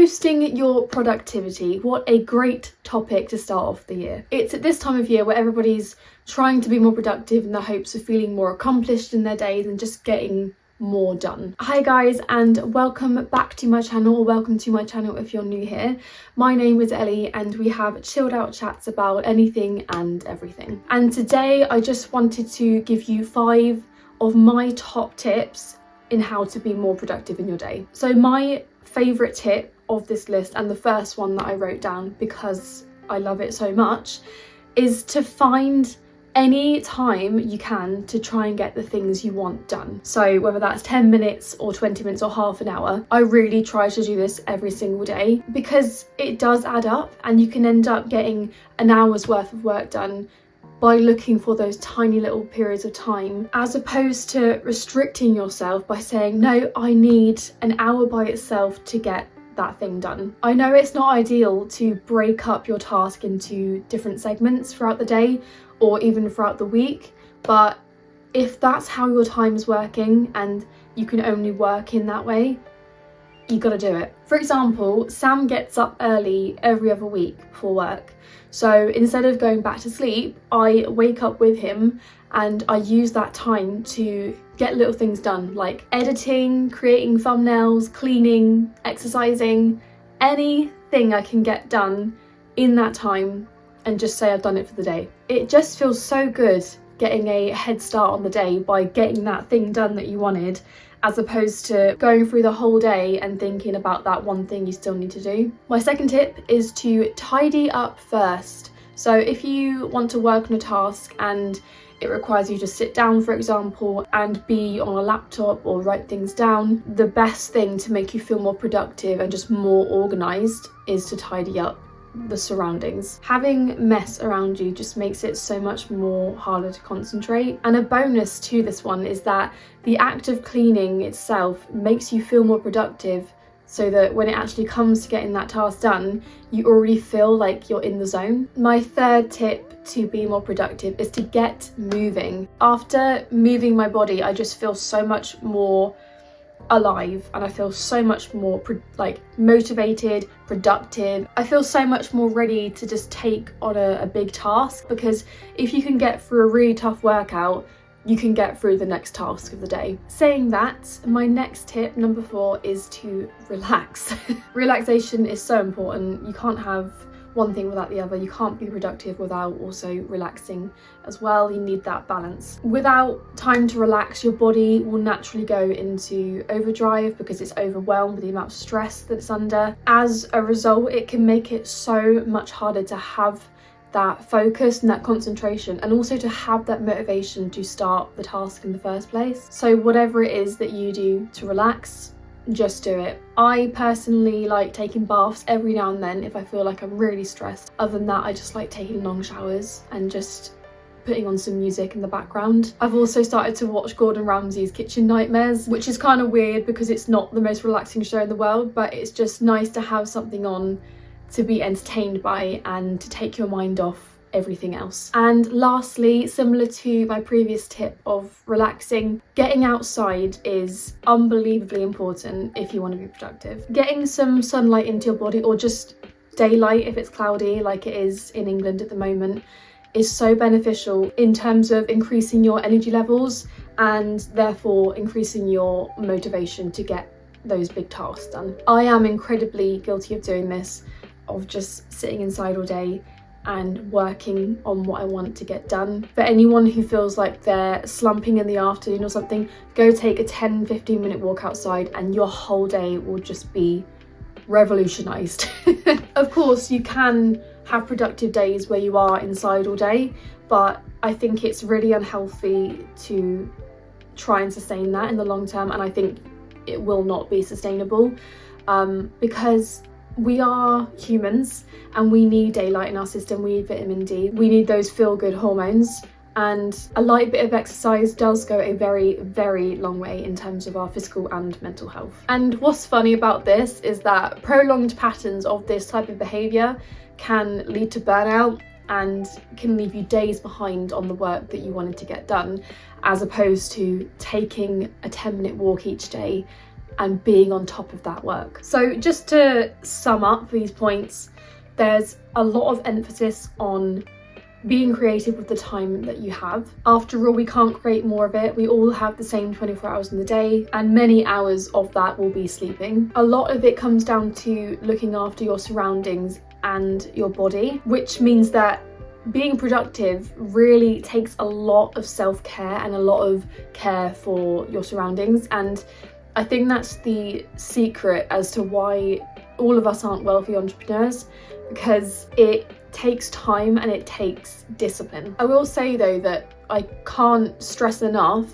Boosting your productivity. What a great topic to start off the year. It's at this time of year where everybody's trying to be more productive in the hopes of feeling more accomplished in their days and just getting more done. Hi guys, and welcome back to my channel, or welcome to my channel if you're new here. My name is Ellie and we have chilled out chats about anything and everything. And today I just wanted to give you 5 of my top tips in how to be more productive in your day. So my favourite tip of this list, and the first one that I wrote down because I love it so much, is to find any time you can to try and get the things you want done. So whether that's 10 minutes or 20 minutes or half an hour, I really try to do this every single day because it does add up and you can end up getting an hour's worth of work done by looking for those tiny little periods of time, as opposed to restricting yourself by saying, no, I need an hour by itself to get that thing done. I know it's not ideal to break up your task into different segments throughout the day or even throughout the week, but if that's how your time's working and you can only work in that way, you gotta do it. For example, Sam gets up early every other week before work. So instead of going back to sleep, I wake up with him and I use that time to get little things done, like editing, creating thumbnails, cleaning, exercising, anything I can get done in that time and just say I've done it for the day. It just feels so good getting a head start on the day by getting that thing done that you wanted, as opposed to going through the whole day and thinking about that one thing you still need to do. My second tip is to tidy up first. So if you want to work on a task and it requires you to sit down, for example, and be on a laptop or write things down, the best thing to make you feel more productive and just more organised is to tidy up the surroundings. Having mess around you just makes it so much more harder to concentrate. And a bonus to this one is that the act of cleaning itself makes you feel more productive, so that when it actually comes to getting that task done, you already feel like you're in the zone. My third tip to be more productive is to get moving. After moving my body, I just feel so much more alive and I feel so much more motivated, productive. I feel so much more ready to just take on a big task, because if you can get through a really tough workout, you can get through the next task of the day. Saying that, my next tip, number 4, is to relax. Relaxation is so important. You can't have one thing without the other. You can't be productive without also relaxing as well. You need that balance. Without time to relax, your body will naturally go into overdrive because it's overwhelmed with the amount of stress that it's under. As a result, it can make it so much harder to have that focus and that concentration, and also to have that motivation to start the task in the first place. So whatever it is that you do to relax, just do it. I personally like taking baths every now and then if I feel like I'm really stressed. Other than that, I just like taking long showers and just putting on some music in the background. I've also started to watch Gordon Ramsay's Kitchen Nightmares, which is kind of weird because it's not the most relaxing show in the world, but it's just nice to have something on to be entertained by and to take your mind off everything else. And lastly, similar to my previous tip of relaxing, getting outside is unbelievably important if you want to be productive. Getting some sunlight into your body, or just daylight if it's cloudy like it is in England at the moment, is so beneficial in terms of increasing your energy levels and therefore increasing your motivation to get those big tasks done. I am incredibly guilty of doing this, of just sitting inside all day and working on what I want to get done. For anyone who feels like they're slumping in the afternoon or something, go take a 10-15 minute walk outside and your whole day will just be revolutionized. Of course, you can have productive days where you are inside all day, but I think it's really unhealthy to try and sustain that in the long term, and I think it will not be sustainable because we are humans and we need daylight in our system. We need vitamin D, we need those feel-good hormones, and a light bit of exercise does go a very, very long way in terms of our physical and mental health. And what's funny about this is that prolonged patterns of this type of behaviour can lead to burnout and can leave you days behind on the work that you wanted to get done, as opposed to taking a 10-minute walk each day and being on top of that work. So just to sum up these points, there's a lot of emphasis on being creative with the time that you have. After all, we can't create more of it. We all have the same 24 hours in the day, and many hours of that will be sleeping. A lot of it comes down to looking after your surroundings and your body, which means that being productive really takes a lot of self-care and a lot of care for your surroundings. And I think that's the secret as to why all of us aren't wealthy entrepreneurs, because it takes time and it takes discipline. I will say though that I can't stress enough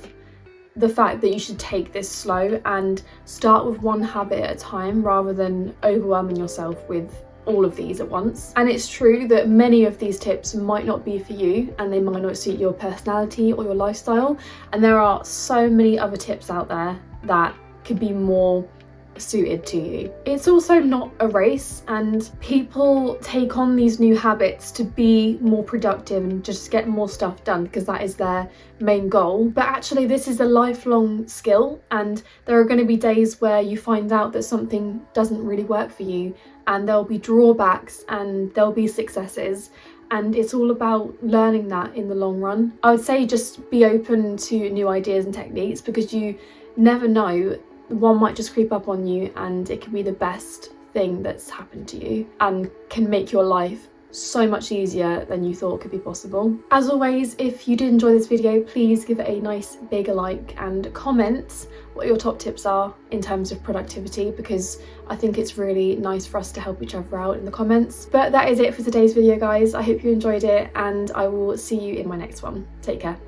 the fact that you should take this slow and start with one habit at a time rather than overwhelming yourself with all of these at once. And it's true that many of these tips might not be for you and they might not suit your personality or your lifestyle, and there are so many other tips out there that could be more suited to you. It's also not a race, and people take on these new habits to be more productive and just get more stuff done because that is their main goal. But actually this is a lifelong skill, and there are going to be days where you find out that something doesn't really work for you, and there'll be drawbacks and there'll be successes, and it's all about learning that in the long run. I would say just be open to new ideas and techniques, because you never know, one might just creep up on you and it can be the best thing that's happened to you and can make your life so much easier than you thought could be possible. As always, if you did enjoy this video, please give it a nice big like and comment what your top tips are in terms of productivity, because I think it's really nice for us to help each other out in the comments. But that is it for today's video, guys. I hope you enjoyed it, and I will see you in my next one. Take care.